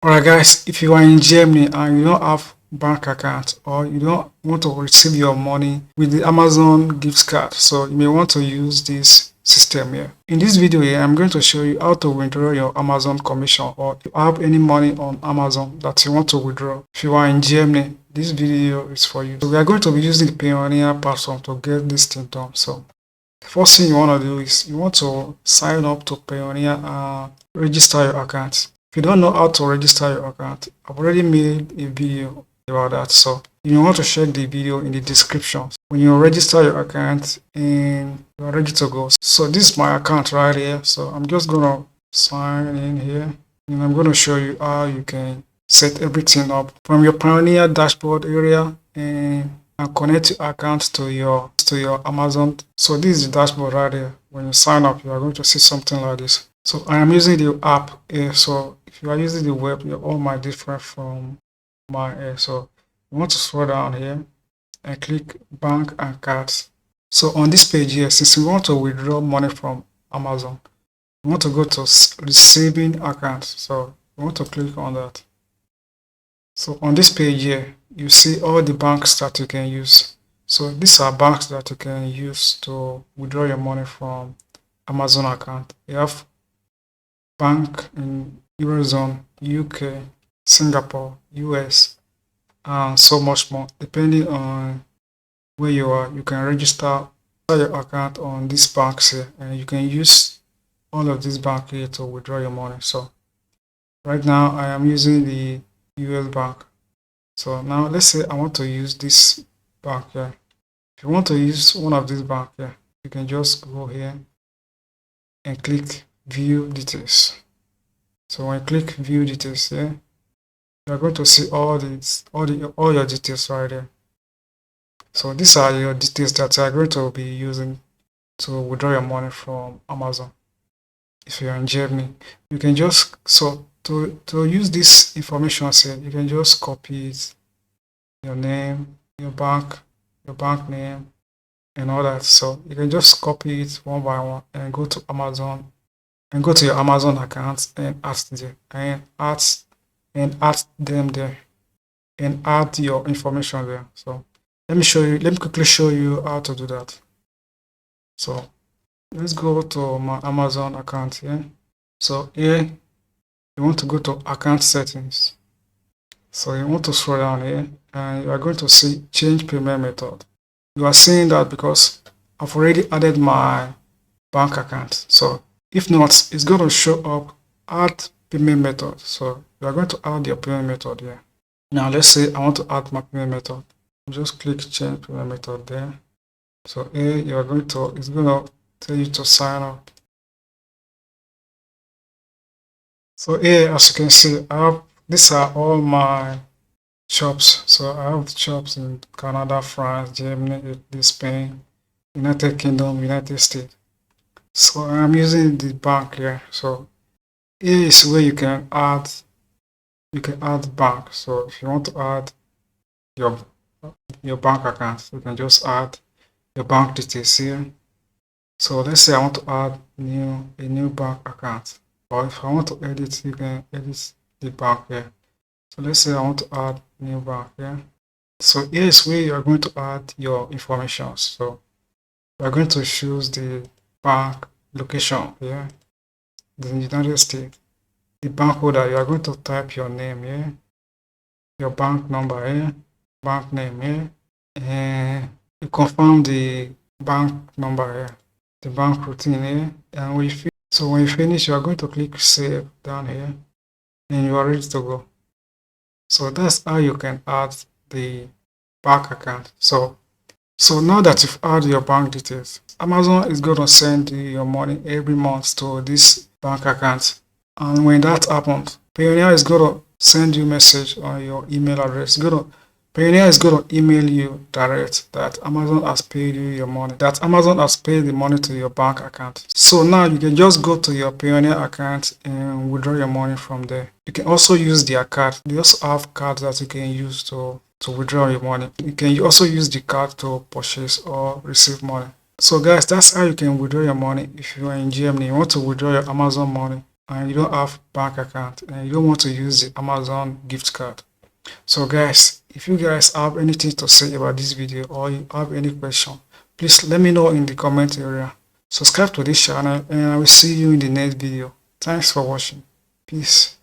Alright guys, if you are in Germany and you don't have bank account or you don't want to receive your money with the Amazon gift card, so you may want to use this system here. In this video here, I'm going to show you how to withdraw your Amazon commission, or if you have any money on Amazon that you want to withdraw. If you are in Germany, this video is for you. So we are going to be using the Payoneer platform to get this thing done. So the first thing you want to do is you want to sign up to Payoneer and register your account. If you don't know how to register your account, I've already made a video about that, so you want to check the video in the description. When you register your account and you're ready to go. So this is my account right here, so I'm just gonna sign in here and I'm gonna show you how you can set everything up from your Payoneer dashboard area and connect your account to your Amazon. So this is the dashboard right here. When you sign up, you are going to see something like this. So I am using the app here. So if you are using the web, you're all my different from my air. So you want to scroll down here and click bank and cards. So on this page here, since you want to withdraw money from Amazon, you want to go to receiving account. So you want to click on that. So on this page here, you see all the banks that you can use. So these are banks that you can use to withdraw your money from Amazon account. You have bank in Eurozone, UK, Singapore, US, and so much more. Depending on where you are, you can register your account on these banks here, and you can use all of these banks here to withdraw your money. So right now I am using the US bank. So now let's say I want to use this bank here. If you want to use one of these banks here, you can just go here and click view details. So when you click view details here, you're going to see all your details right there. So these are your details that you are going to be using to withdraw your money from Amazon. If you're in Germany, you can just to use this information here, you can just copy it, your name, your bank name, and all that. So you can just copy it one by one and go to Amazon and go to your Amazon account and add them there and add your information there. So let me quickly show you how to do that. So let's go to my Amazon account here. So here you want to go to account settings. So you want to scroll down here and you are going to see change payment method. You are seeing that because I've already added my bank account. So if not, it's going to show up add payment method. So you are going to add your payment method here. Now let's say I want to add my payment method. Just click change payment method there. So here you are going to, it's going to tell you to sign up. So here, as you can see, these are all my shops. So I have shops in Canada, France, Germany, Italy, Spain, United Kingdom, United States. So I'm using the bank here. So here is where you can add bank. So if you want to add your bank account, you can just add your bank details here. So let's say I want to add a new bank account, or if I want to edit, you can edit the bank here. So let's say I want to add new bank here. So here is where you are going to add your information. So we are going to choose the bank location here, the United States, the bank holder. You are going to type your name here, your bank number here, bank name here, and you confirm the bank number here, the bank routine here, and when you finish, you are going to click save down here, and you are ready to go. So that's how you can add the bank account. So now that you've added your bank details, Amazon is going to send you your money every month to this bank account. And when that happens, Payoneer is going to send you a message on your email address. Payoneer is going to email you direct that Amazon has paid you your money, that Amazon has paid the money to your bank account. So now you can just go to your Payoneer account and withdraw your money from there. You can also use their card. They also have cards that you can use to withdraw your money. You can also use the card to purchase or receive money. So guys, that's how you can withdraw your money if you are in Germany. You want to withdraw your Amazon money and you don't have bank account and you don't want to use the Amazon gift card. So guys, if you guys have anything to say about this video or you have any question, please let me know in the comment area. Subscribe to this channel and I will see you in the next video. Thanks for watching. Peace.